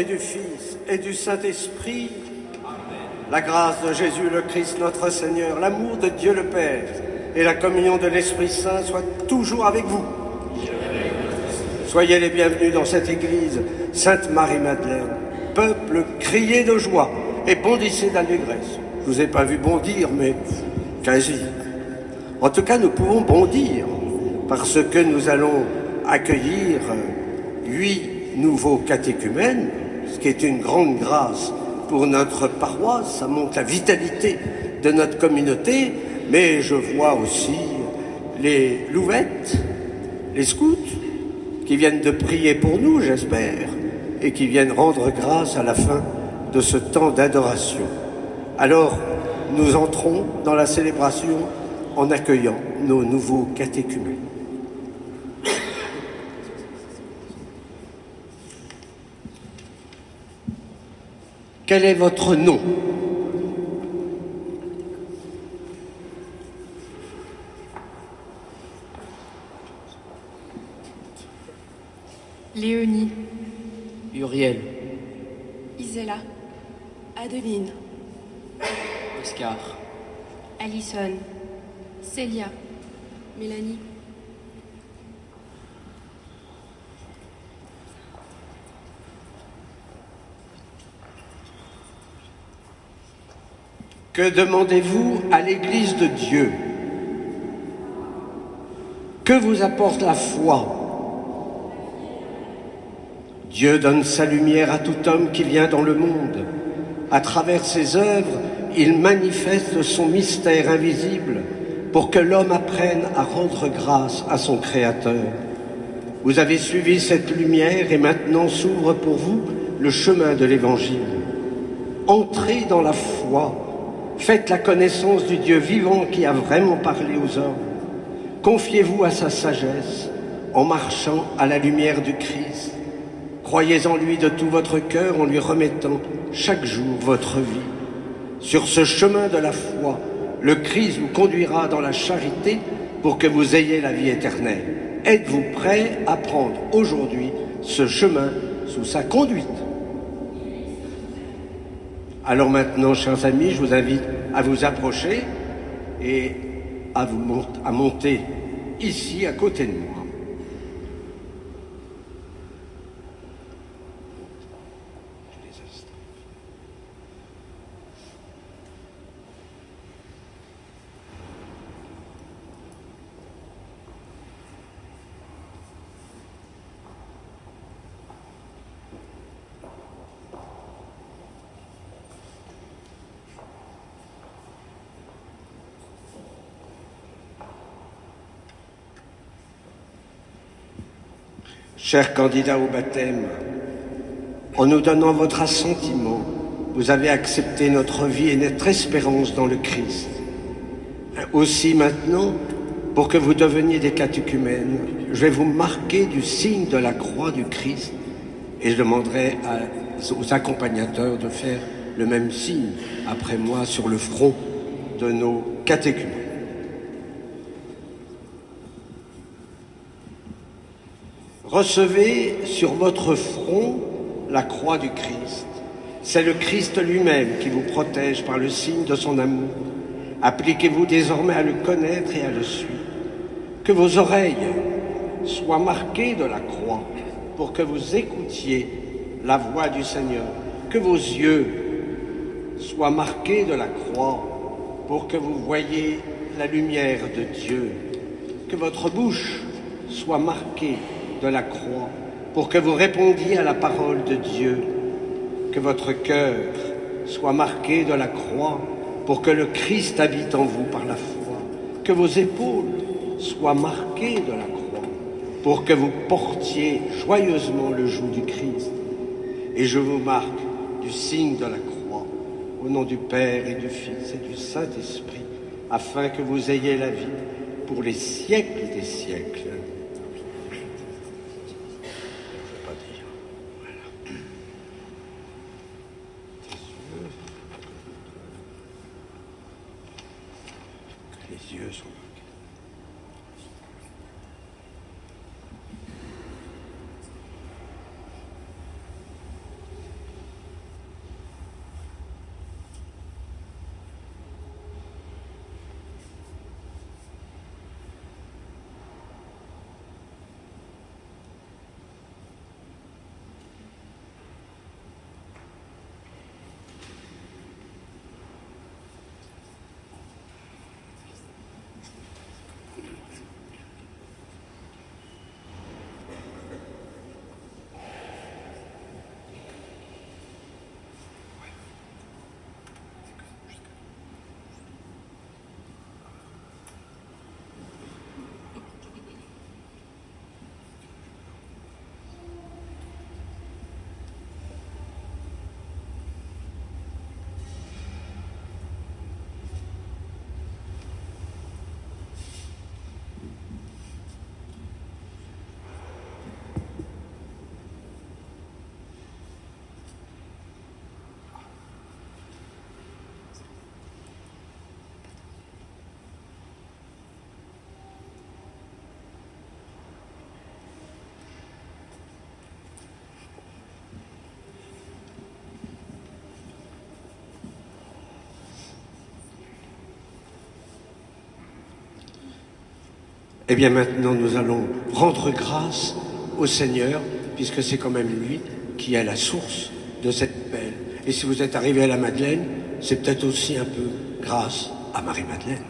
et du Fils et du Saint-Esprit. La grâce de Jésus le Christ notre Seigneur, l'amour de Dieu le Père et la communion de l'Esprit Saint soient toujours avec vous. Soyez les bienvenus dans cette église, Sainte Marie-Madeleine. Peuple, criez de joie et bondissez d'allégresse. Je ne vous ai pas vu bondir, mais quasi. En tout cas, nous pouvons bondir parce que nous allons accueillir 8 nouveaux catéchumènes, ce qui est une grande grâce pour notre paroisse. Ça montre la vitalité de notre communauté, mais je vois aussi les louvettes, les scouts, qui viennent de prier pour nous, j'espère, et qui viennent rendre grâce à la fin de ce temps d'adoration. Alors, nous entrons dans la célébration en accueillant nos nouveaux catéchumènes. Quel est votre nom? Léonie. Uriel. Isella. Adeline. Oscar. Alison. Célia. Mélanie. Que demandez-vous à l'Église de Dieu? Que vous apporte la foi? Dieu donne sa lumière à tout homme qui vient dans le monde. À travers ses œuvres, il manifeste son mystère invisible pour que l'homme apprenne à rendre grâce à son Créateur. Vous avez suivi cette lumière et maintenant s'ouvre pour vous le chemin de l'Évangile. Entrez dans la foi. Faites la connaissance du Dieu vivant qui a vraiment parlé aux hommes. Confiez-vous à sa sagesse en marchant à la lumière du Christ. Croyez en lui de tout votre cœur en lui remettant chaque jour votre vie. Sur ce chemin de la foi, le Christ vous conduira dans la charité pour que vous ayez la vie éternelle. Êtes-vous prêts à prendre aujourd'hui ce chemin sous sa conduite? Alors maintenant, chers amis, je vous invite à vous approcher et à monter ici à côté de moi. Chers candidats au baptême, en nous donnant votre assentiment, vous avez accepté notre vie et notre espérance dans le Christ. Aussi maintenant, pour que vous deveniez des catéchumènes, je vais vous marquer du signe de la croix du Christ et je demanderai aux accompagnateurs de faire le même signe après moi sur le front de nos catéchumènes. Recevez sur votre front la croix du Christ. C'est le Christ lui-même qui vous protège par le signe de son amour. Appliquez-vous désormais à le connaître et à le suivre. Que vos oreilles soient marquées de la croix pour que vous écoutiez la voix du Seigneur. Que vos yeux soient marqués de la croix pour que vous voyiez la lumière de Dieu. Que votre bouche soit marquée de la croix pour que vous répondiez à la parole de Dieu. Que votre cœur soit marqué de la croix pour que le Christ habite en vous par la foi. Que vos épaules soient marquées de la croix pour que vous portiez joyeusement le joug du Christ. Et je vous marque du signe de la croix au nom du Père et du Fils et du Saint-Esprit, afin que vous ayez la vie pour les siècles des siècles. Les yeux sont marqués. Eh bien maintenant, nous allons rendre grâce au Seigneur, puisque c'est quand même lui qui est la source de cette belle. Et si vous êtes arrivé à la Madeleine, c'est peut-être aussi un peu grâce à Marie-Madeleine.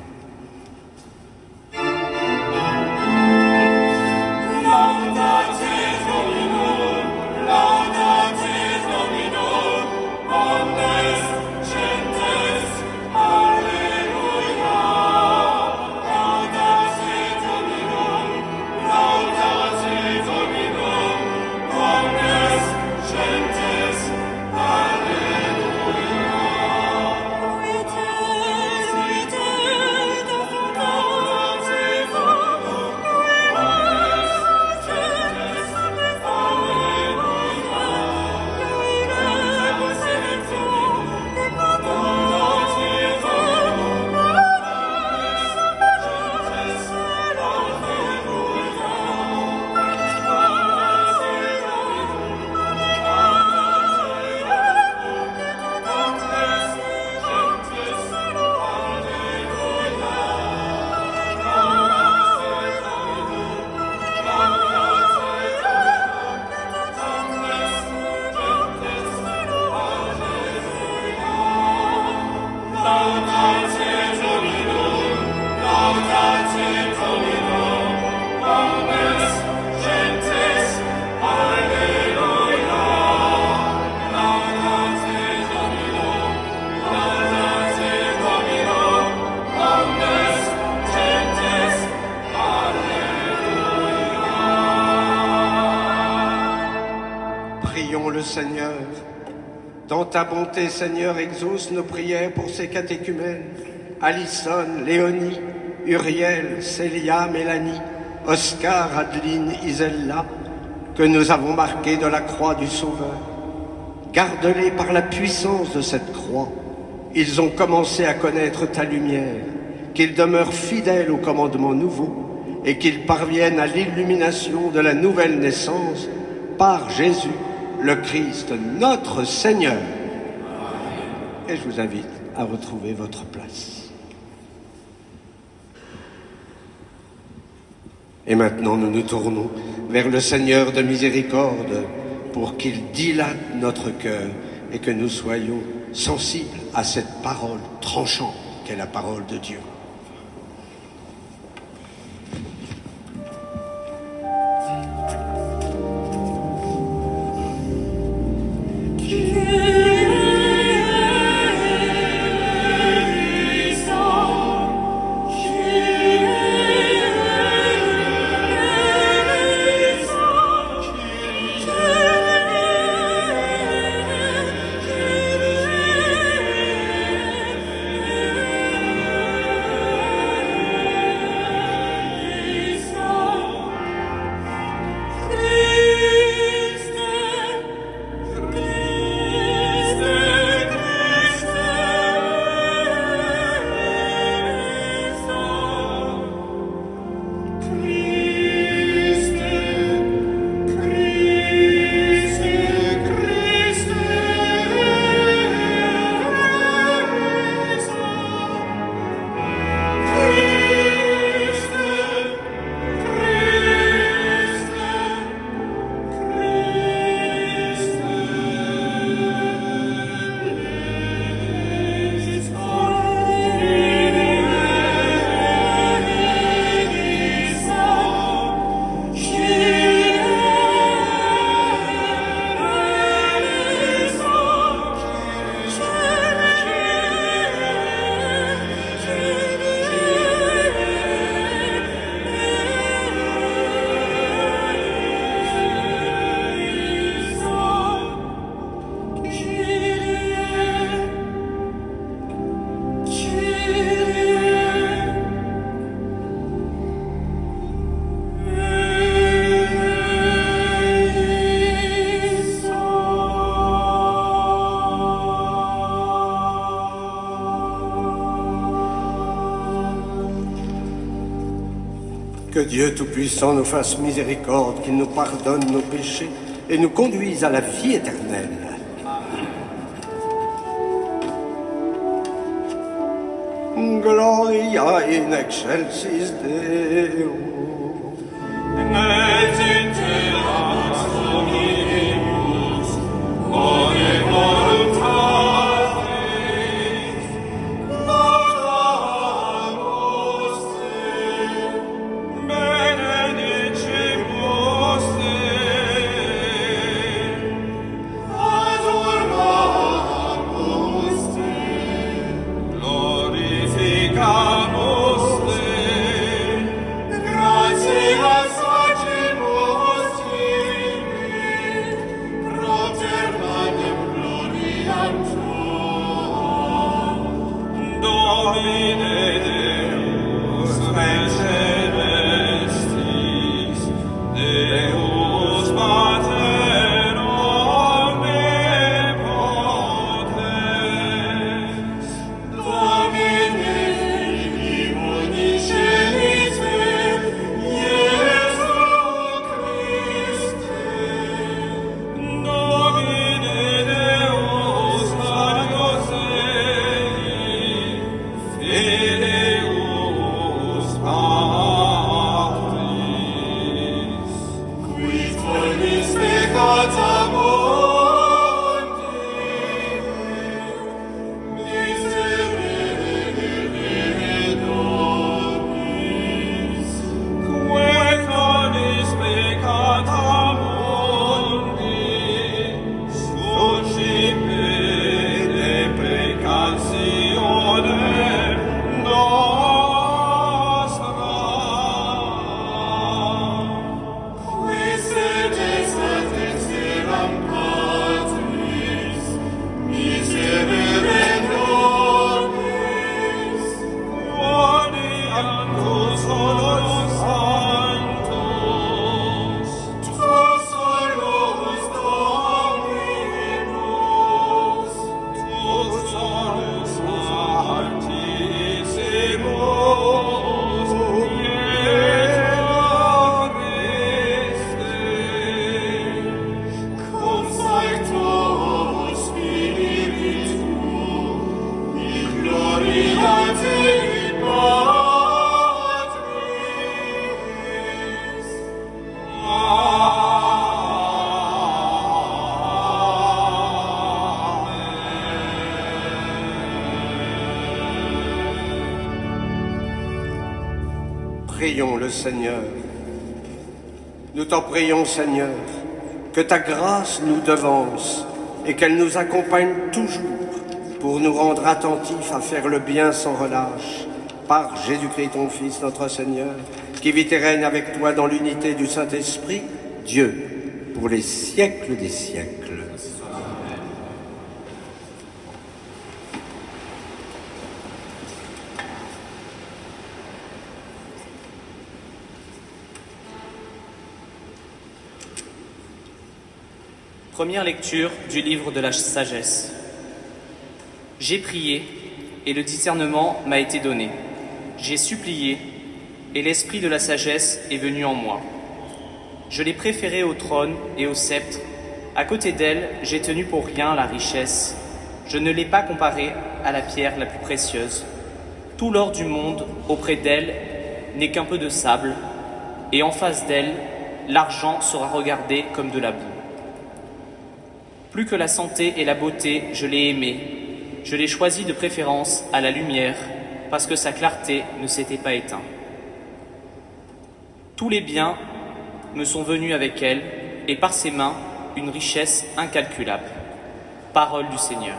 Prions le Seigneur. Dans ta bonté, Seigneur, exauce nos prières pour ces catéchumènes. Alison, Léonie, Uriel, Célia, Mélanie, Oscar, Adeline, Isella, que nous avons marqués de la croix du Sauveur. Garde-les par la puissance de cette croix. Ils ont commencé à connaître ta lumière, qu'ils demeurent fidèles au commandement nouveau et qu'ils parviennent à l'illumination de la nouvelle naissance par Jésus, le Christ, notre Seigneur. Et je vous invite à retrouver votre place. Et maintenant, nous nous tournons vers le Seigneur de miséricorde pour qu'il dilate notre cœur et que nous soyons sensibles à cette parole tranchante qu'est la parole de Dieu. Que Dieu Tout-Puissant nous fasse miséricorde, qu'il nous pardonne nos péchés et nous conduise à la vie éternelle. Gloria in excelsis Deo. Prions le Seigneur. Nous t'en prions, Seigneur, que ta grâce nous devance et qu'elle nous accompagne toujours pour nous rendre attentifs à faire le bien sans relâche. Par Jésus-Christ, ton Fils, notre Seigneur, qui vit et règne avec toi dans l'unité du Saint-Esprit, Dieu, pour les siècles des siècles. Première lecture du livre de la sagesse. J'ai prié, et le discernement m'a été donné. J'ai supplié, et l'esprit de la sagesse est venu en moi. Je l'ai préférée au trône et au sceptre. À côté d'elle, j'ai tenu pour rien la richesse. Je ne l'ai pas comparée à la pierre la plus précieuse. Tout l'or du monde auprès d'elle n'est qu'un peu de sable, et en face d'elle, l'argent sera regardé comme de la boue. Plus que la santé et la beauté, je l'ai aimée. Je l'ai choisie de préférence à la lumière, parce que sa clarté ne s'était pas éteinte. Tous les biens me sont venus avec elle, et par ses mains, une richesse incalculable. Parole du Seigneur.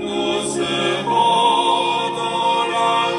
Nous serons dans la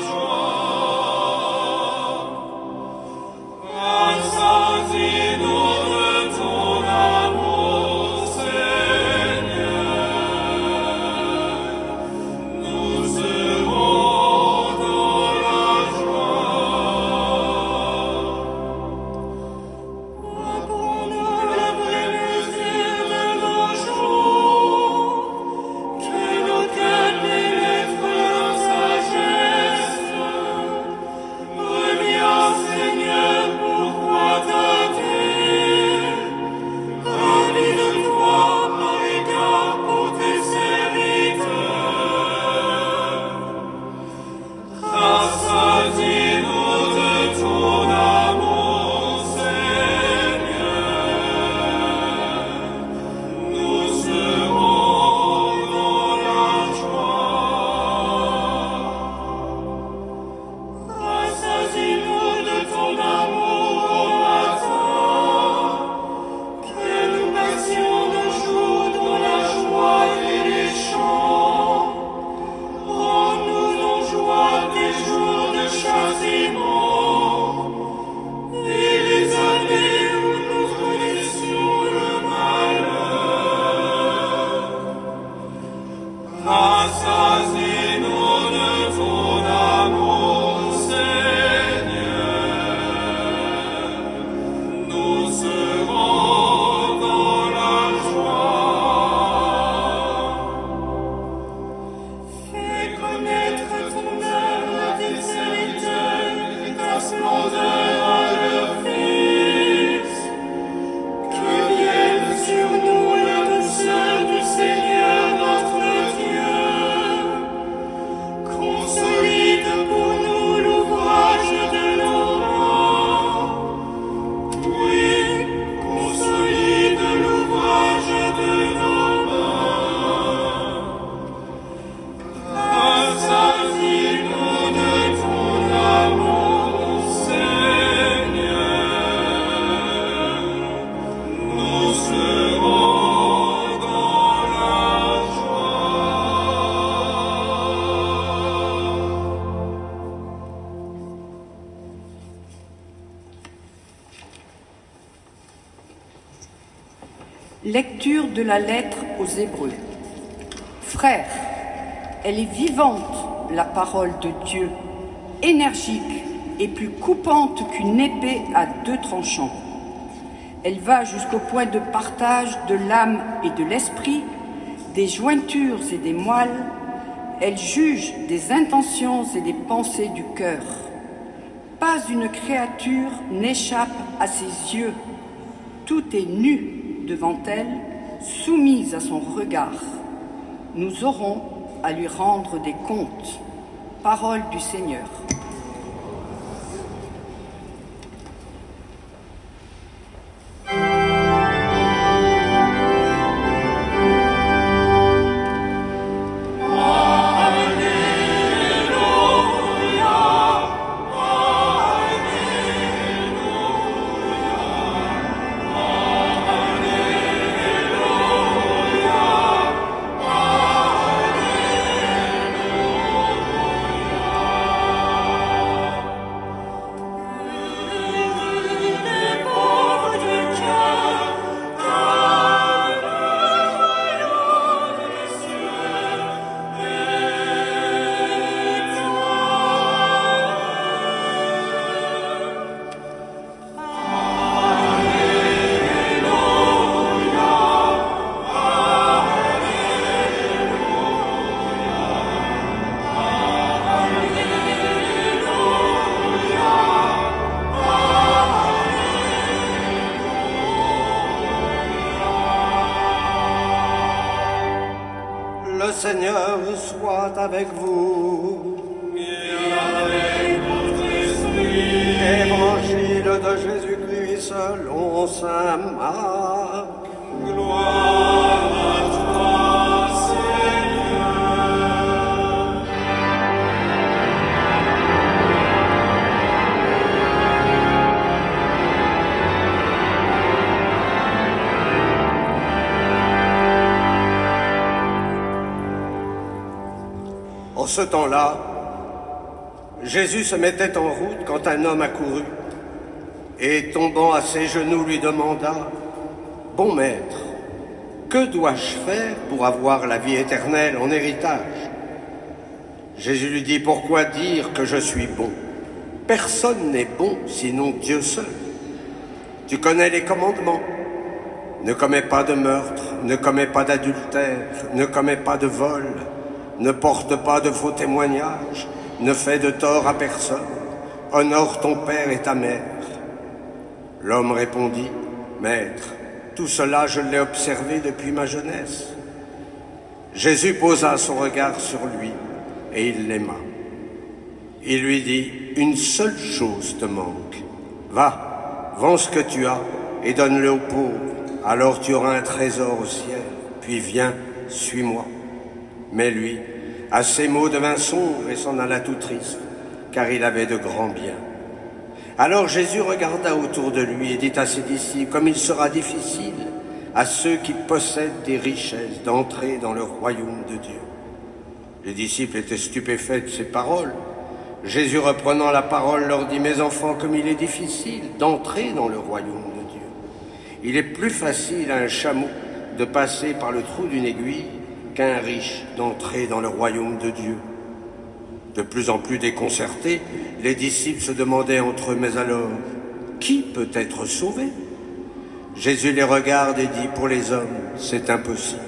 Lecture de la lettre aux Hébreux. Frères, elle est vivante, la parole de Dieu, énergique et plus coupante qu'une épée à 2 tranchants. Elle va jusqu'au point de partage de l'âme et de l'esprit, des jointures et des moelles. Elle juge des intentions et des pensées du cœur. Pas une créature n'échappe à ses yeux. Tout est nu devant elle, soumise à son regard. Nous aurons à lui rendre des comptes. Parole du Seigneur. Le Seigneur soit avec vous. Et avec votre esprit. Évangile de Jésus-Christ selon saint Marc. Gloire à toi, Seigneur. En ce temps-là, Jésus se mettait en route quand un homme accourut et, tombant à ses genoux, lui demanda « Bon maître, que dois-je faire pour avoir la vie éternelle en héritage ?» Jésus lui dit « Pourquoi dire que je suis bon? Personne n'est bon sinon Dieu seul. Tu connais les commandements. Ne commets pas de meurtre, ne commets pas d'adultère, ne commets pas de vol, ne porte pas de faux témoignages, ne fais de tort à personne, honore ton père et ta mère. » L'homme répondit, « Maître, tout cela je l'ai observé depuis ma jeunesse. » Jésus posa son regard sur lui et il l'aima. Il lui dit, « Une seule chose te manque. Va, vends ce que tu as et donne-le aux pauvres, alors tu auras un trésor au ciel. Puis viens, suis-moi. » Mais lui, à ces mots, devint sombre et s'en alla tout triste, car il avait de grands biens. Alors Jésus regarda autour de lui et dit à ses disciples, « Comme il sera difficile à ceux qui possèdent des richesses d'entrer dans le royaume de Dieu. » Les disciples étaient stupéfaits de ces paroles. Jésus, reprenant la parole, leur dit, « Mes enfants, comme il est difficile d'entrer dans le royaume de Dieu. Il est plus facile à un chameau de passer par le trou d'une aiguille qu'un riche d'entrer dans le royaume de Dieu. » De plus en plus déconcertés, les disciples se demandaient entre eux, « Mais alors, qui peut être sauvé ?» Jésus les regarde et dit, « Pour les hommes, c'est impossible,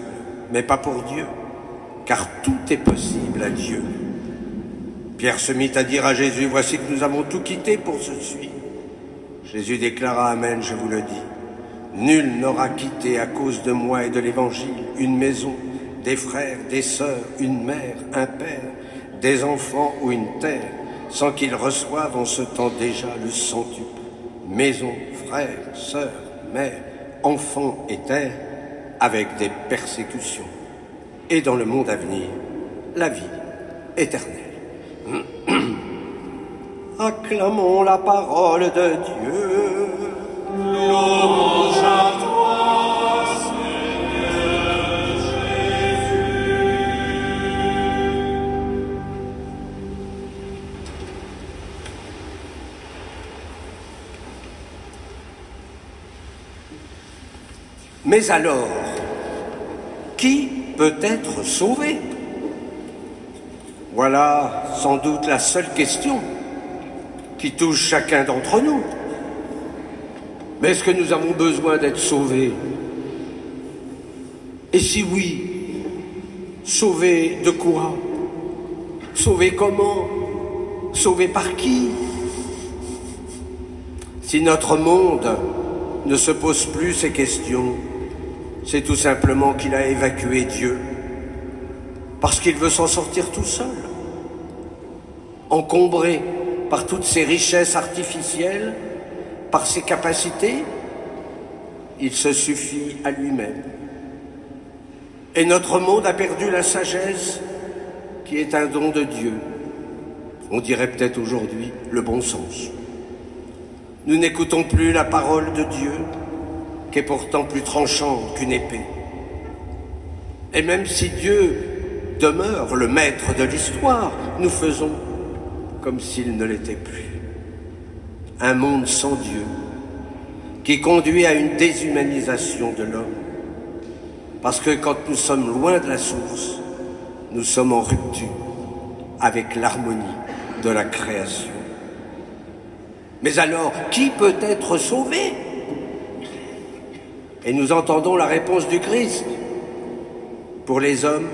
mais pas pour Dieu, car tout est possible à Dieu. » Pierre se mit à dire à Jésus, « Voici que nous avons tout quitté pour te suivre. » Jésus déclara, « Amen, je vous le dis, nul n'aura quitté à cause de moi et de l'Évangile une maison, des frères, des sœurs, une mère, un père, des enfants ou une terre, sans qu'ils reçoivent en ce temps déjà le centuple. Maison, frères, sœurs, mère, enfants et terre, avec des persécutions. Et dans le monde à venir, la vie éternelle. » Acclamons la parole de Dieu. Louange à toi, Seigneur Jésus. Mais alors, qui peut être sauvé? Voilà sans doute la seule question qui touche chacun d'entre nous. Mais est-ce que nous avons besoin d'être sauvés? Et si oui, sauvés de quoi? Sauvés comment? Sauvés par qui? Si notre monde ne se pose plus ces questions, c'est tout simplement qu'il a évacué Dieu, parce qu'il veut s'en sortir tout seul, encombré par toutes ces richesses artificielles, par ses capacités, il se suffit à lui-même. Et notre monde a perdu la sagesse qui est un don de Dieu. On dirait peut-être aujourd'hui le bon sens. Nous n'écoutons plus la parole de Dieu, qui est pourtant plus tranchante qu'une épée. Et même si Dieu demeure le maître de l'histoire, nous faisons comme s'il ne l'était plus. Un monde sans Dieu, qui conduit à une déshumanisation de l'homme. Parce que quand nous sommes loin de la source, nous sommes en rupture avec l'harmonie de la création. Mais alors, qui peut être sauvé? Et nous entendons la réponse du Christ. Pour les hommes,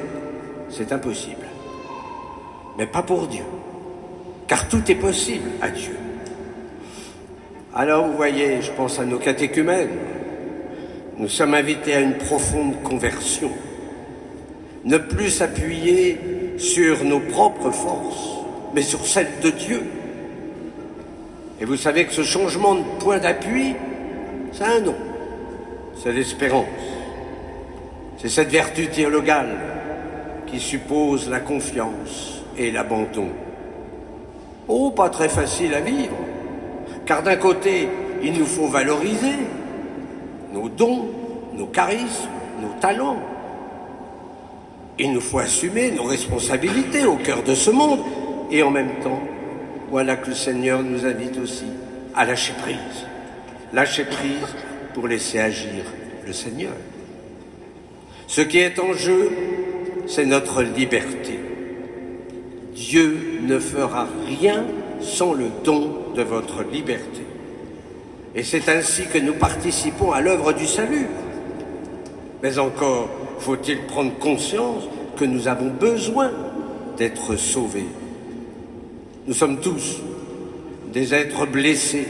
c'est impossible. Mais pas pour Dieu. Car tout est possible à Dieu. Alors, vous voyez, je pense à nos catéchumènes. Nous sommes invités à une profonde conversion. Ne plus s'appuyer sur nos propres forces, mais sur celles de Dieu. Et vous savez que ce changement de point d'appui, ça a un nom. C'est l'espérance. C'est cette vertu théologale qui suppose la confiance et l'abandon. Oh, pas très facile à vivre, car d'un côté, il nous faut valoriser nos dons, nos charismes, nos talents. Il nous faut assumer nos responsabilités au cœur de ce monde, et en même temps, voilà que le Seigneur nous invite aussi à lâcher prise. Lâcher prise pour laisser agir le Seigneur. Ce qui est en jeu, c'est notre liberté. Dieu ne fera rien sans le don de votre liberté. Et c'est ainsi que nous participons à l'œuvre du salut. Mais encore, faut-il prendre conscience que nous avons besoin d'être sauvés. Nous sommes tous des êtres blessés,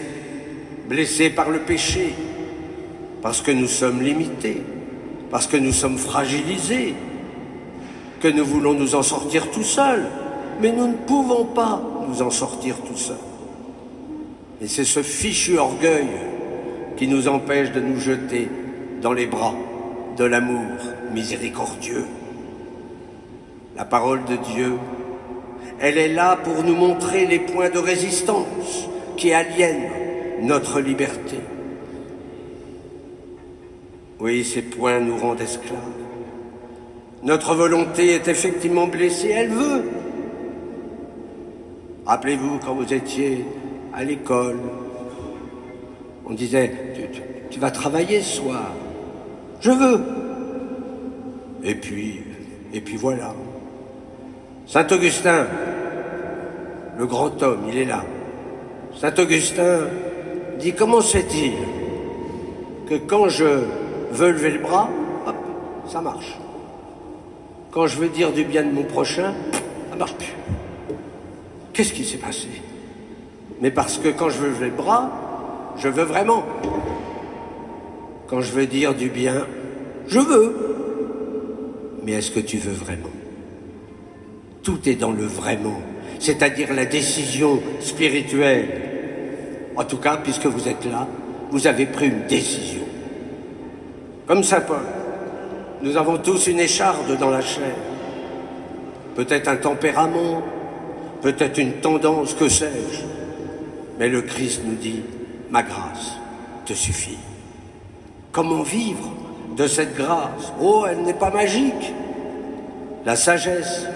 blessés par le péché, parce que nous sommes limités, parce que nous sommes fragilisés, que nous voulons nous en sortir tout seuls, mais nous ne pouvons pas nous en sortir tout seuls. Et c'est ce fichu orgueil qui nous empêche de nous jeter dans les bras de l'amour miséricordieux. La parole de Dieu, elle est là pour nous montrer les points de résistance qui aliènent notre liberté. Oui, ces points nous rendent esclaves. Notre volonté est effectivement blessée, elle veut. Rappelez-vous quand vous étiez à l'école, on disait tu vas travailler ce soir. Je veux. Et puis voilà. Saint-Augustin, le grand homme, il est là. Saint-Augustin dit, comment se fait-il que quand je veux lever le bras, hop, ça marche. Quand je veux dire du bien de mon prochain, ça marche plus. Qu'est-ce qui s'est passé? Mais parce que quand je veux lever le bras, je veux vraiment. Quand je veux dire du bien, je veux. Mais est-ce que tu veux vraiment? Tout est dans le vraiment, c'est-à-dire la décision spirituelle. En tout cas, puisque vous êtes là, vous avez pris une décision. Comme saint Paul, nous avons tous une écharde dans la chair. Peut-être un tempérament, peut-être une tendance, que sais-je. Mais le Christ nous dit, ma grâce te suffit. Comment vivre de cette grâce? Oh, elle n'est pas magique. La sagesse,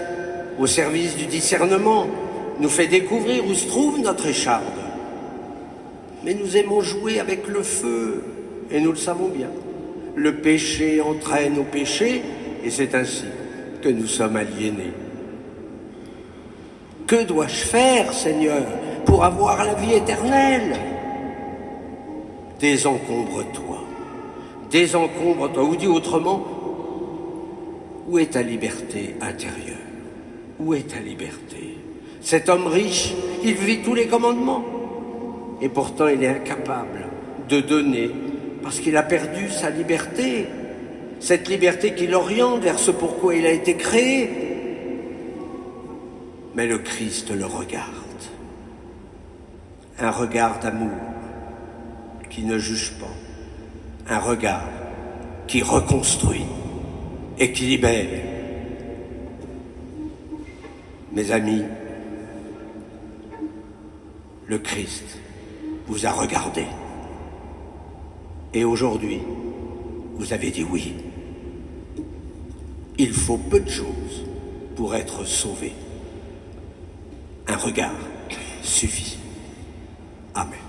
au service du discernement, nous fait découvrir où se trouve notre écharde. Mais nous aimons jouer avec le feu, et nous le savons bien. Le péché entraîne au péché, et c'est ainsi que nous sommes aliénés. Que dois-je faire, Seigneur, pour avoir la vie éternelle? Désencombre-toi. Désencombre-toi. Ou dit autrement, où est ta liberté intérieure? Où est ta liberté? Cet homme riche, il vit tous les commandements. Et pourtant, il est incapable de donner parce qu'il a perdu sa liberté. Cette liberté qui l'oriente vers ce pourquoi il a été créé. Mais le Christ le regarde. Un regard d'amour qui ne juge pas. Un regard qui reconstruit et qui libère. Mes amis, le Christ vous a regardé. Et aujourd'hui, vous avez dit oui. Il faut peu de choses pour être sauvé. Un regard suffit. Amen.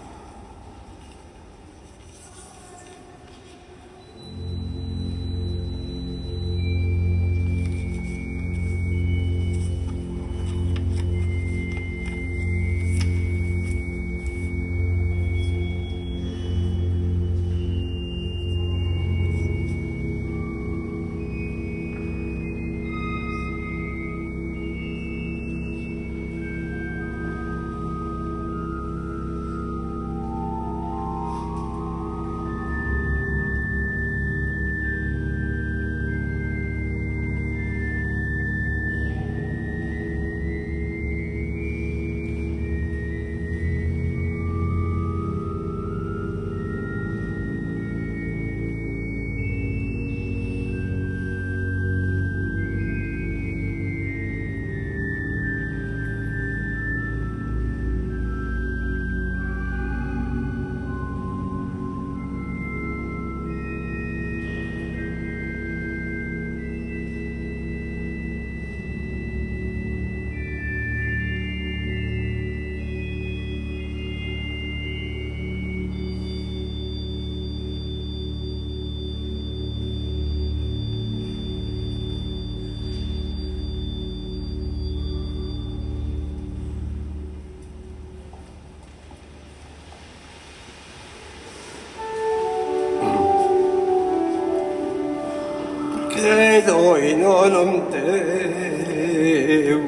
Credo in onum Deum.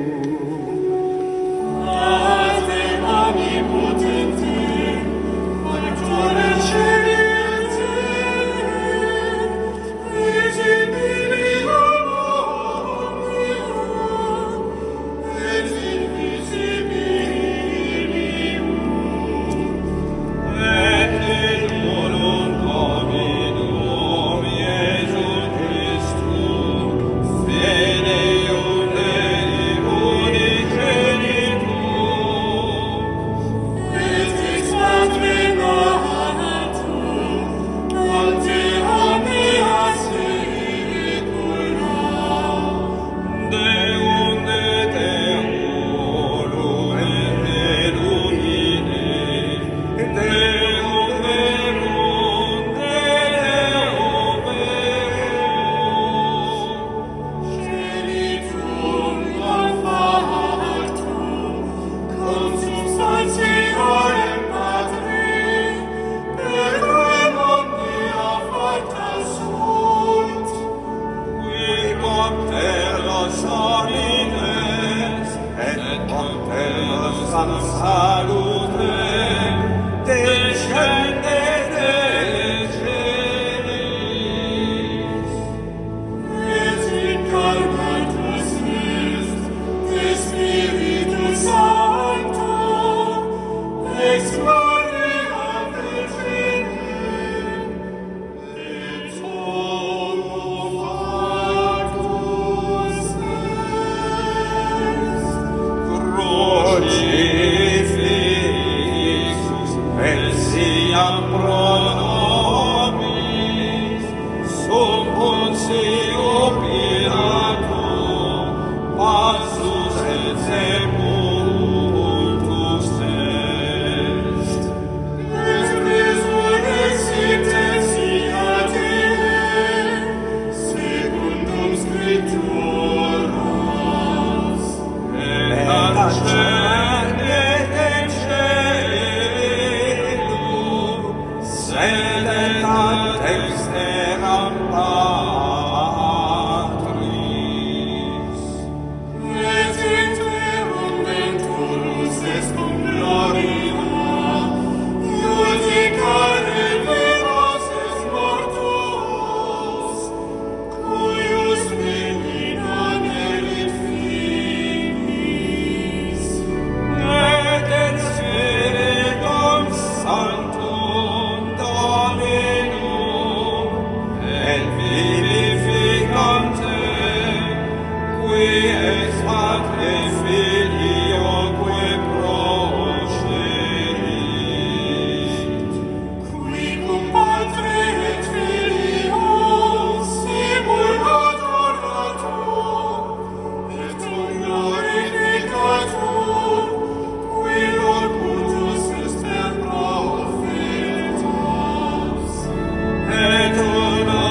Ate omnipotente, factore celi et terrae, visibilium omnium, et invisibilium, et in volum Dominum Iesu Christum, filium Dei exteram patris. Et interum venturus est cum gloria, iudicare vivos est mortuos, cuius venina nerit finis. Et in Spiritum Sanctum Dominum, et vivificante, qui ex Patre Filioque procerit, qui cum Patre et Filio simul adoratur, et cum glorificatur, qui locutus est per prophetas, et una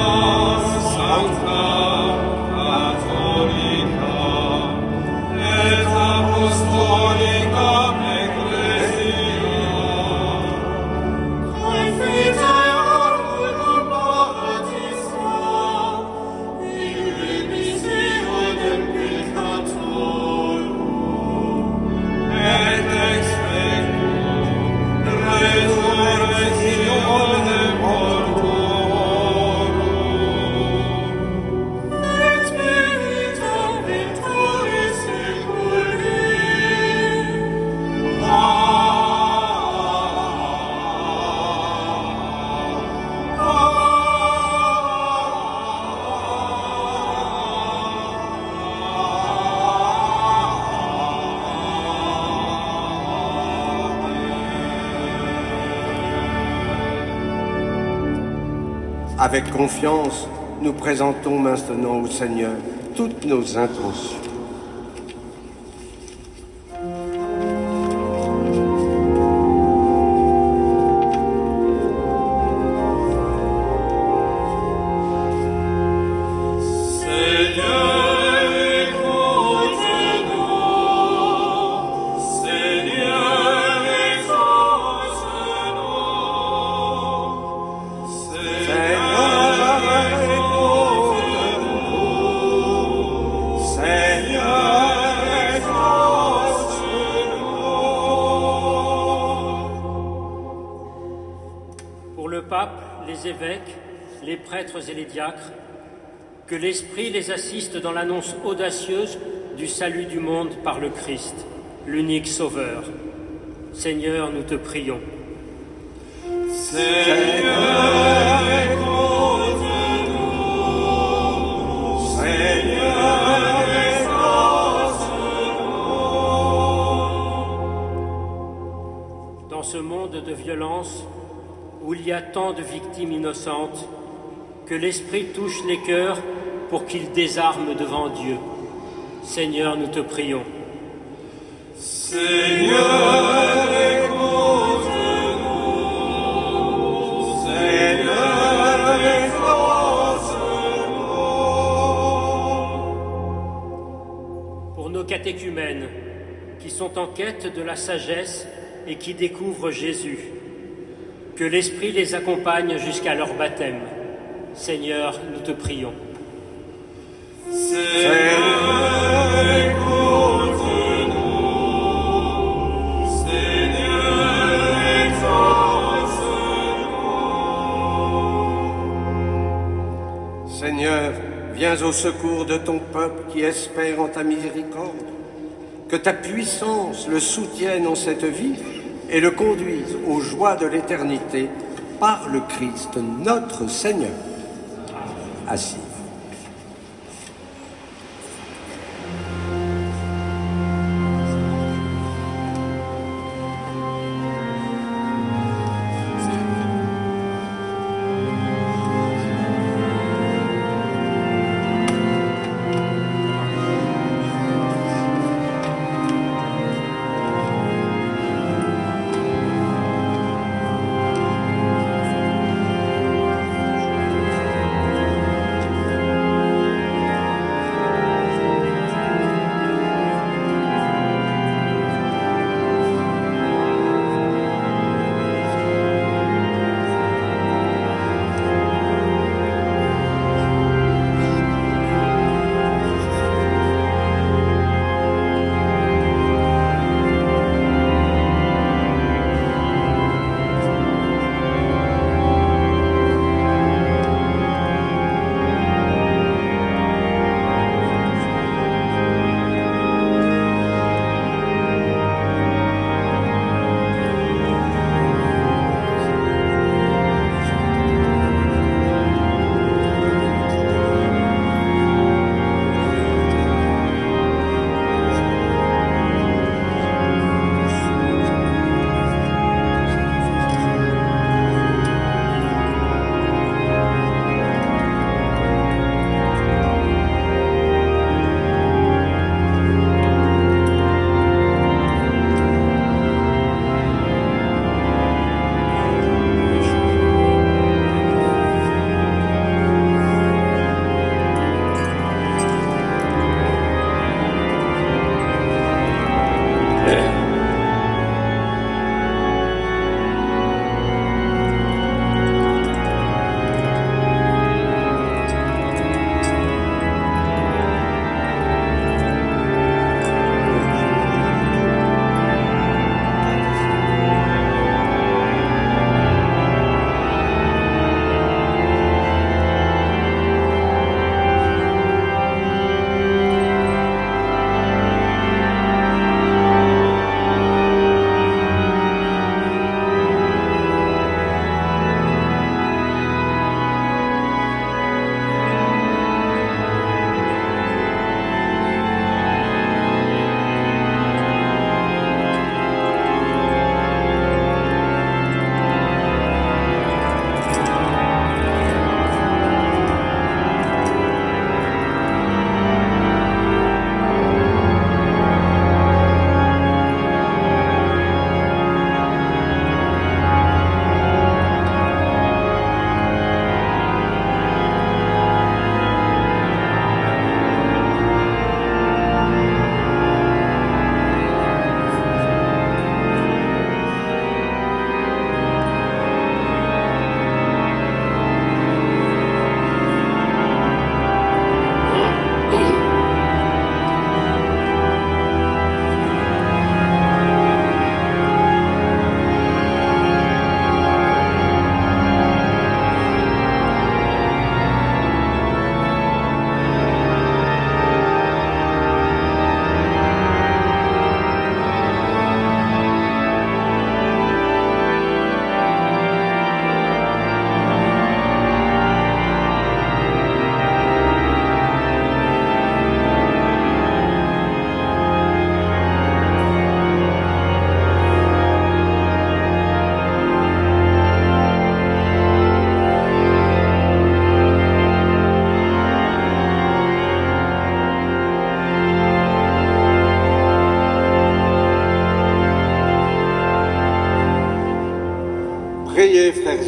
sancta catholica et apostolica ecclesia, confiteor unum baptisma, in remissionem peccatorum, et expectum resurrectionem mortuorum, et spiritum victoris seculi. Avec confiance, nous présentons maintenant au Seigneur toutes nos intentions. Seigneur, écoute-nous. Seigneur, exauce-nous. Seigneur, écoute-nous. Seigneur, exauce-nous. Pour le pape, les évêques, les prêtres et les diacres, que l'Esprit les assiste dans l'annonce audacieuse du salut du monde par le Christ, l'unique Sauveur. Seigneur, nous te prions. Seigneur, écoute-nous. Seigneur, exauce-nous. Dans ce monde de violence, où il y a tant de victimes innocentes, que l'Esprit touche les cœurs pour qu'ils désarment devant Dieu. Seigneur, nous te prions. Seigneur, écoute-nous. Seigneur, exauce-nous. Pour nos catéchumènes, qui sont en quête de la sagesse et qui découvrent Jésus, que l'Esprit les accompagne jusqu'à leur baptême. Seigneur, nous te prions. Seigneur, écoute-nous. Seigneur, exauce-nous. Seigneur, viens au secours de ton peuple qui espère en ta miséricorde. Que ta puissance le soutienne en cette vie et le conduise aux joies de l'éternité par le Christ notre Seigneur. Assis.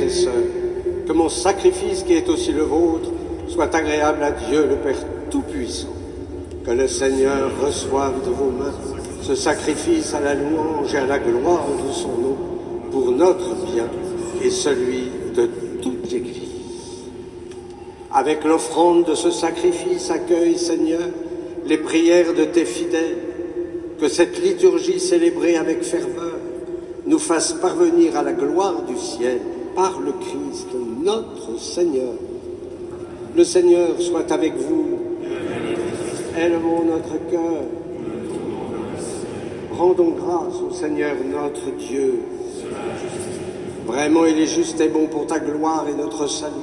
et sœurs, que mon sacrifice qui est aussi le vôtre soit agréable à Dieu le Père Tout-Puissant. Que le Seigneur reçoive de vos mains ce sacrifice à la louange et à la gloire de son nom, pour notre bien et celui de toute l'Église. Avec l'offrande de ce sacrifice, accueille, Seigneur, les prières de tes fidèles, que cette liturgie célébrée avec ferveur nous fasse parvenir à la gloire du ciel par le Christ, notre Seigneur. Le Seigneur soit avec vous. Élevons notre cœur. Rendons grâce au Seigneur notre Dieu. Vraiment, il est juste et bon pour ta gloire et notre salut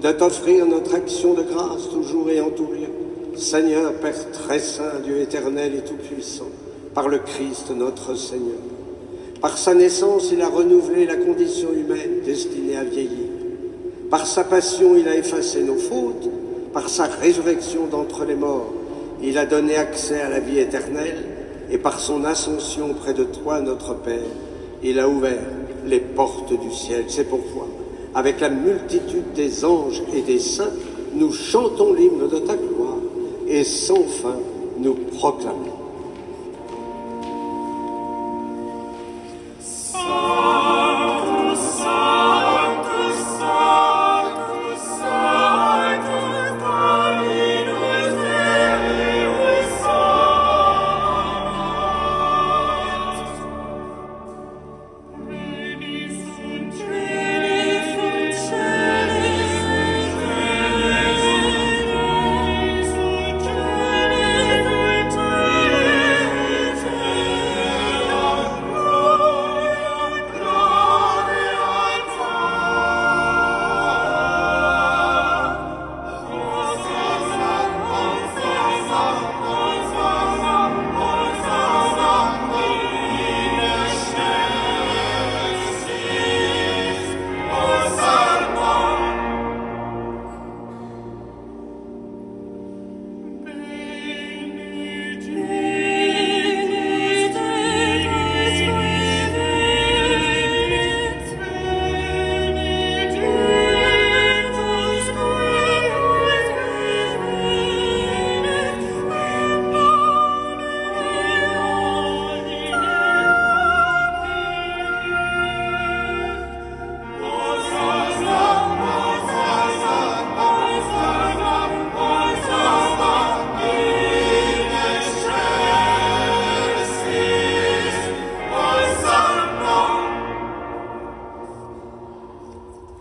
de t'offrir notre action de grâce toujours et en tout lieu. Seigneur, Père très saint, Dieu éternel et tout-puissant, par le Christ notre Seigneur. Par sa naissance, il a renouvelé la condition humaine destinée à vieillir. Par sa passion, il a effacé nos fautes. Par sa résurrection d'entre les morts, il a donné accès à la vie éternelle. Et par son ascension près de toi, notre Père, il a ouvert les portes du ciel. C'est pourquoi, avec la multitude des anges et des saints, nous chantons l'hymne de ta gloire et sans fin nous proclamons.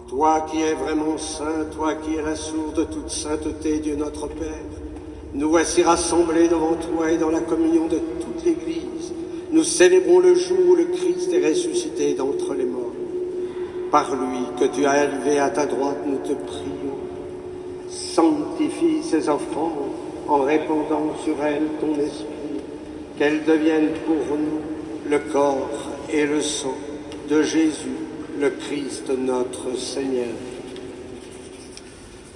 Toi qui es vraiment saint, toi qui es la source de toute sainteté, Dieu notre Père, nous voici rassemblés devant toi et dans la communion de toute l'Église. Nous célébrons le jour où le Christ est ressuscité d'entre les morts. Par lui que tu as élevé à ta droite, nous te prions. Sanctifie ces offrandes en répandant sur elles ton esprit, qu'elles deviennent pour nous le corps et le sang de Jésus, le Christ notre Seigneur.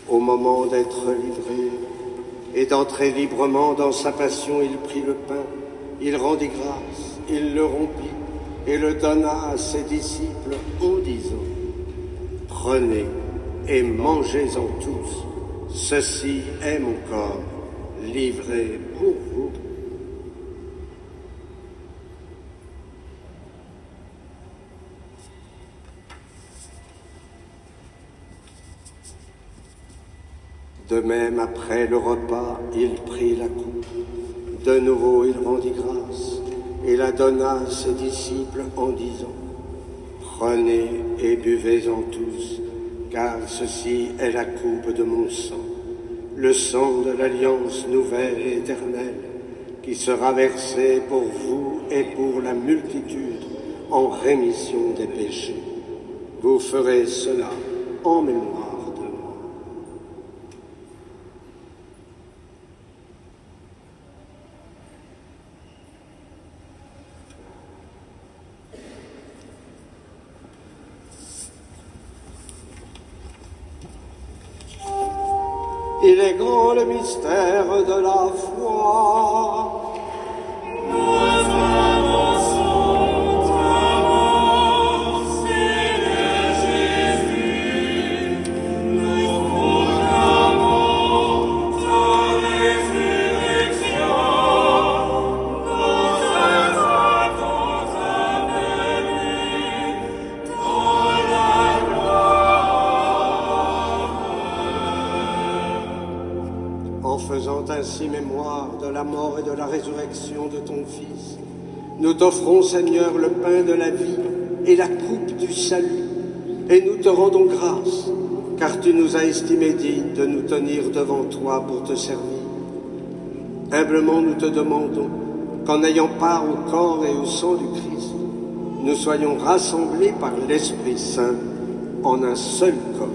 Au moment d'être livré et d'entrer librement dans sa passion, il prit le pain, il rendit grâce, il le rompit et le donna à ses disciples en disant : Prenez et mangez-en tous, ceci est mon corps livré pour vous. De même, après le repas, il prit la coupe. De nouveau, il rendit grâce et la donna à ses disciples en disant : Prenez et buvez-en tous, car ceci est la coupe de mon sang, le sang de l'alliance nouvelle et éternelle, qui sera versé pour vous et pour la multitude en rémission des péchés. Vous ferez cela en mémoire. Il est grand le mystère de la foi. Nous annonçons ta mort, Seigneur Jésus, En faisant ainsi mémoire de la mort et de la résurrection de ton Fils, nous t'offrons, Seigneur, le pain de la vie et la coupe du salut, et nous te rendons grâce, car tu nous as estimés dignes de nous tenir devant toi pour te servir. Humblement nous te demandons qu'en ayant part au corps et au sang du Christ, nous soyons rassemblés par l'Esprit Saint en un seul corps.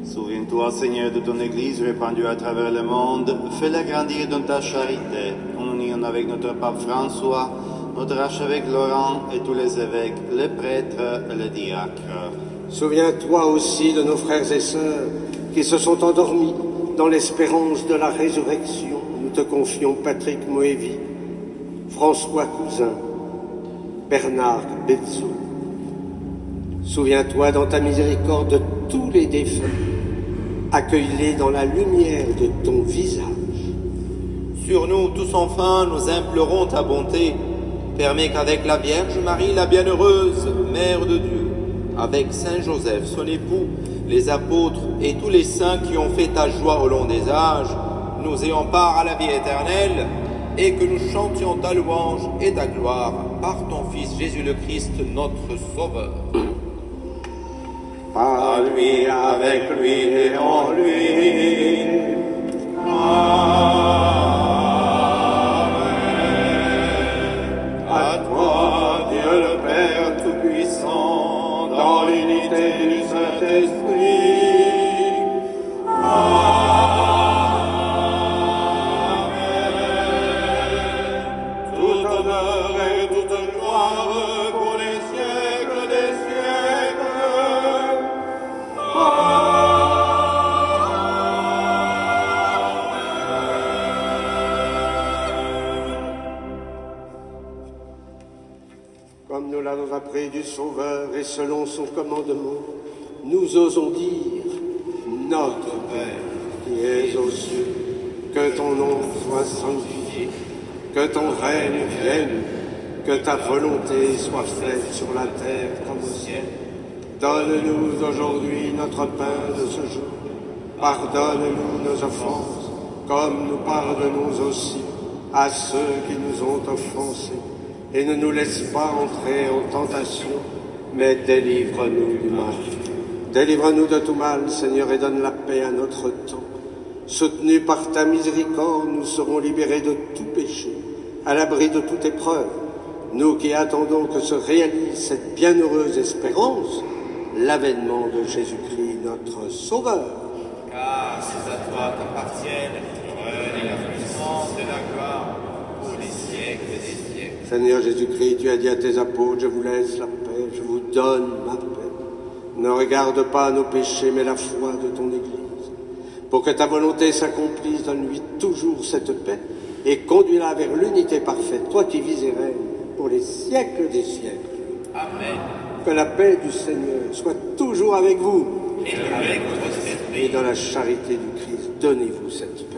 Souviens-toi, Seigneur, de ton Église répandue à travers le monde. Fais-la grandir dans ta charité, en union avec notre pape François, notre archevêque Laurent et tous les évêques, les prêtres et les diacres. Souviens-toi aussi de nos frères et sœurs qui se sont endormis dans l'espérance de la résurrection. Nous te confions Patrick Moévi, François Cousin, Bernard Betzou. Souviens-toi dans ta miséricorde de tous les défunts. Accueille-les dans la lumière de ton visage. Sur nous tous enfin, nous implorons ta bonté. Permets qu'avec la Vierge Marie, la bienheureuse Mère de Dieu, avec Saint Joseph, son époux, les apôtres et tous les saints qui ont fait ta joie au long des âges, nous ayons part à la vie éternelle et que nous chantions ta louange et ta gloire par ton Fils Jésus le Christ, notre Sauveur. Par lui, avec lui et en lui. Amen. À toi, Dieu le Père Tout-Puissant, dans l'unité du Saint-Esprit. Amen. Tout honneur et toute gloire pour les siècles des siècles. Comme nous l'avons appris du Sauveur et selon son commandement, nous osons dire: Notre Père qui es aux cieux, que ton nom soit sanctifié, que ton règne vienne, que ta volonté soit faite sur la terre comme au ciel. Donne-nous aujourd'hui notre pain de ce jour. Pardonne-nous nos offenses, comme nous pardonnons aussi à ceux qui nous ont offensés. Et ne nous laisse pas entrer en tentation, mais délivre-nous du mal. Délivre-nous de tout mal, Seigneur, et donne la paix à notre temps. Soutenus par ta miséricorde, nous serons libérés de tout péché, à l'abri de toute épreuve. Nous qui attendons que se réalise cette bienheureuse espérance, l'avènement de Jésus-Christ, notre Sauveur. Car c'est à toi qu'appartiennent l'honneur et la puissance et la gloire pour les siècles des siècles. Seigneur Jésus-Christ, tu as dit à tes apôtres: je vous laisse la paix, je vous donne ma paix. Ne regarde pas nos péchés, mais la foi de ton Église. Pour que ta volonté s'accomplisse, donne-lui toujours cette paix et conduis-la vers l'unité parfaite, toi qui vis et règnes pour les siècles des siècles. Amen. Que la paix du Seigneur soit toujours avec vous. Et avec votre esprit. Et dans la charité du Christ, donnez-vous cette paix.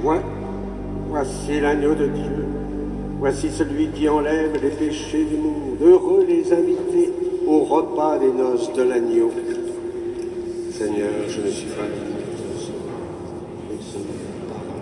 Voici l'agneau de Dieu. Voici celui qui enlève les péchés du monde. Heureux les invités au repas des noces de l'agneau. Seigneur, je ne suis pas digne de ton sang. Exauce ta parole.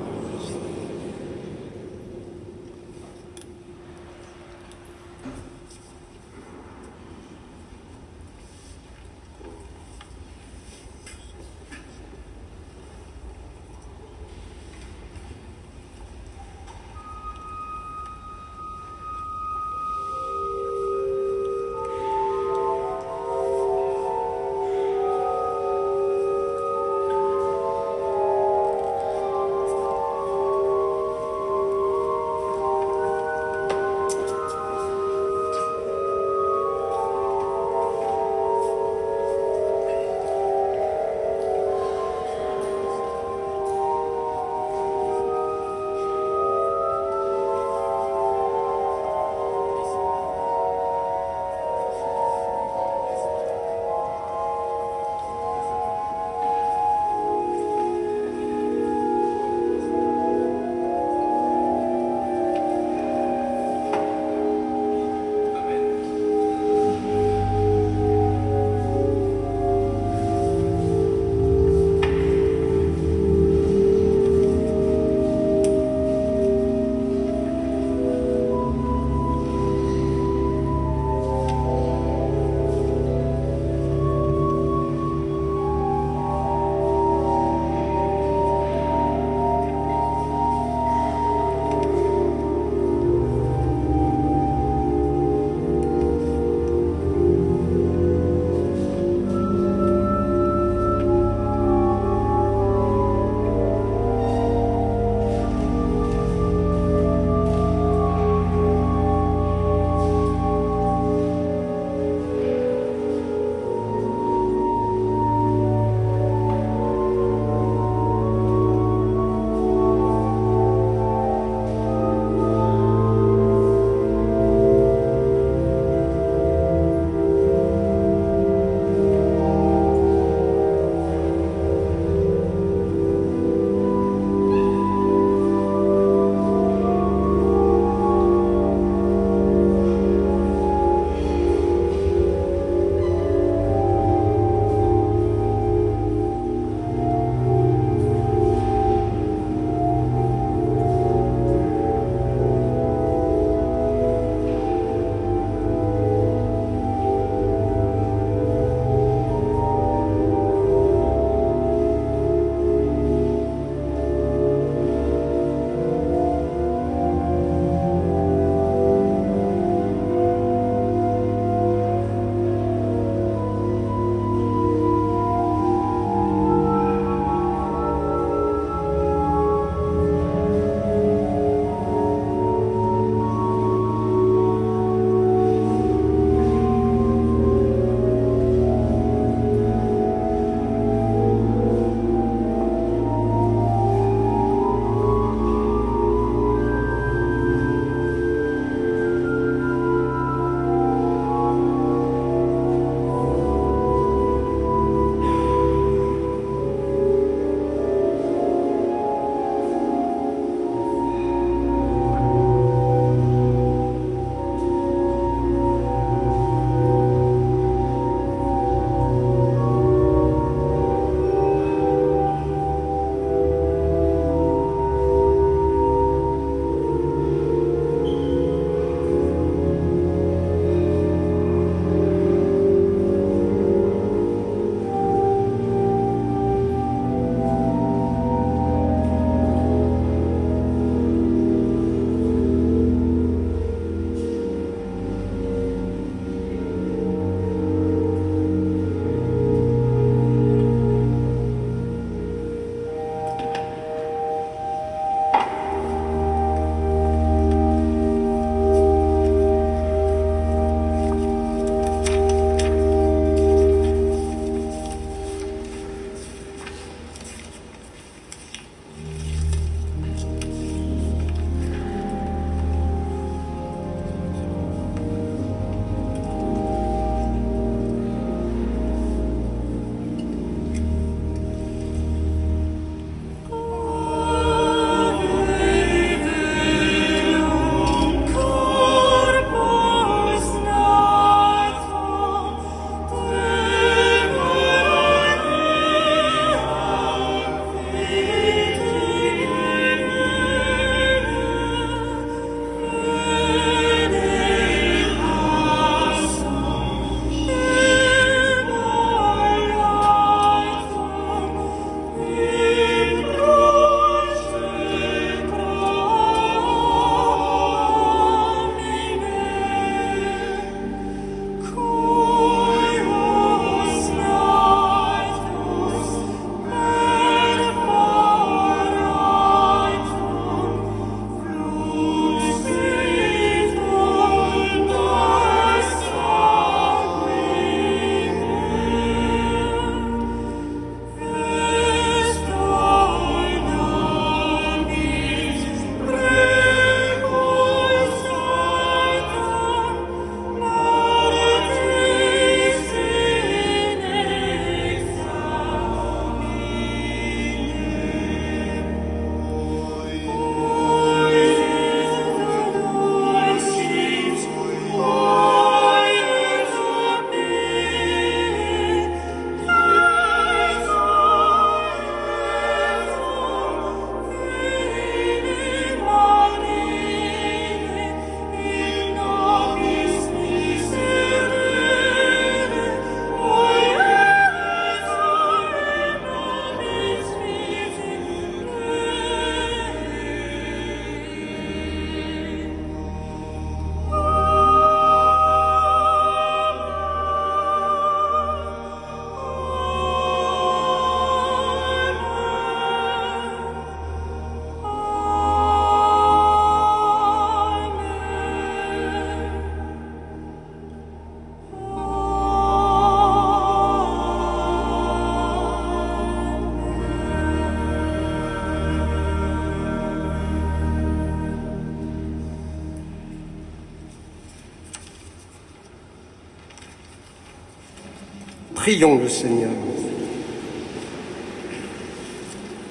Prions le Seigneur.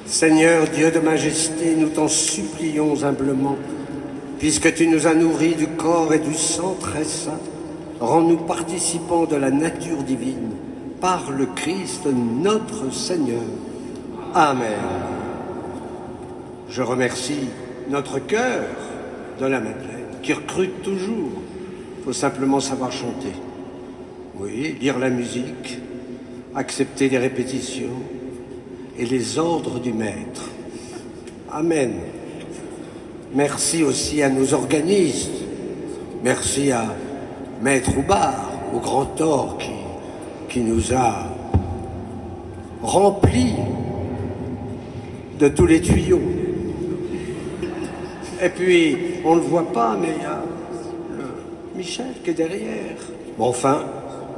Seigneur, Dieu de majesté, nous t'en supplions humblement, puisque tu nous as nourris du corps et du sang très saint, rends-nous participants de la nature divine, par le Christ notre Seigneur. Amen. Je remercie notre cœur de la Madeleine, qui recrute toujours. Il faut simplement savoir chanter. Oui, lire la musique, accepter les répétitions et les ordres du maître. Amen. Merci aussi à nos organistes. Merci à Maître Houbard, au Grand Or, qui nous a remplis de tous les tuyaux. Et puis, on ne le voit pas, mais il y a Michel qui est derrière. Bon, enfin,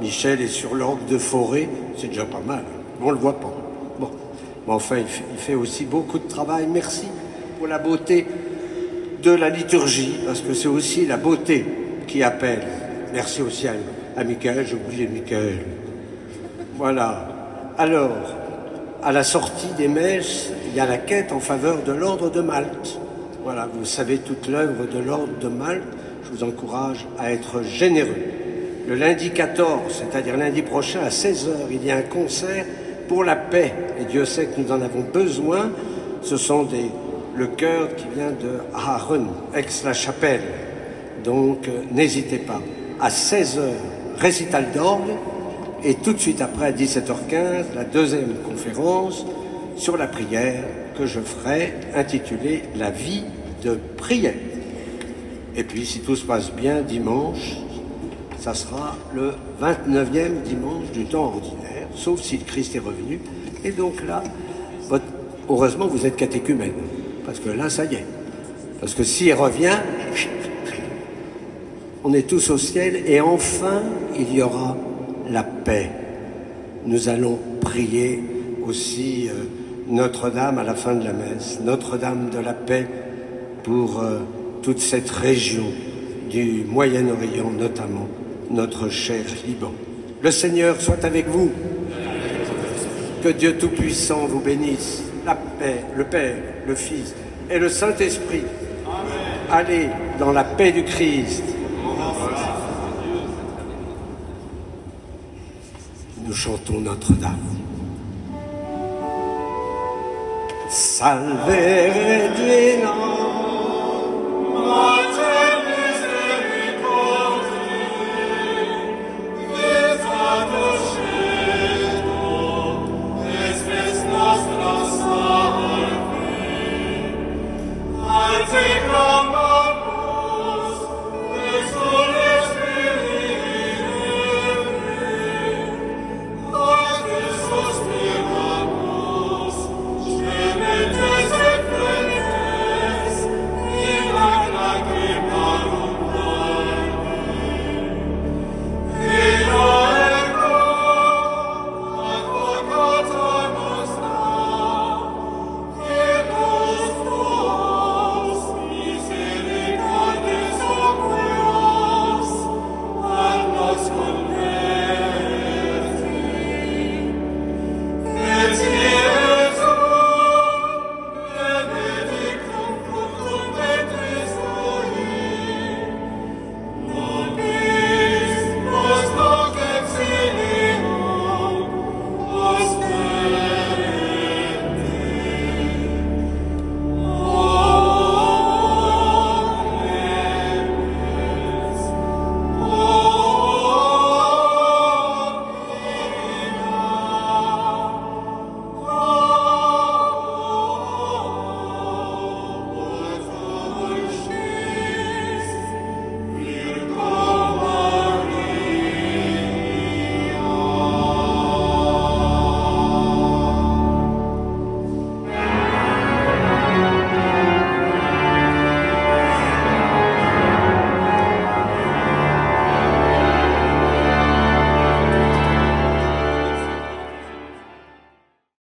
Michel est sur l'orgue de Forêt, c'est déjà pas mal. On ne le voit pas. Bon. Mais enfin, il fait aussi beaucoup de travail. Merci pour la beauté de la liturgie, parce que c'est aussi la beauté qui appelle. Merci aussi à Michael, j'ai oublié Michael. Voilà. Alors, à la sortie des messes, il y a la quête en faveur de l'ordre de Malte. Voilà, vous savez toute l'œuvre de l'ordre de Malte. Je vous encourage à être généreux. Le lundi 14, c'est-à-dire lundi prochain à 16h, il y a un concert pour la paix. Et Dieu sait que nous en avons besoin. Ce sont le chœur qui vient de Aaron, Aix-la-Chapelle. Donc, n'hésitez pas. À 16h, récital d'orgue. Et tout de suite après, à 17h15, la deuxième conférence sur la prière que je ferai, intitulée « La vie de prière ». Et puis, si tout se passe bien, dimanche, ça sera le 29e dimanche du temps ordinaire, sauf si le Christ est revenu. Et donc là, heureusement, vous êtes catéchumène, parce que là, ça y est. Parce que s'il revient, on est tous au ciel, et enfin, il y aura la paix. Nous allons prier aussi Notre-Dame à la fin de la messe, Notre-Dame de la paix pour toute cette région du Moyen-Orient, notamment notre cher Liban. Le Seigneur soit avec vous. Que Dieu Tout-Puissant vous bénisse, la paix, le Père, le Fils et le Saint-Esprit. Allez dans la paix du Christ. Nous chantons Notre-Dame. Salve Regina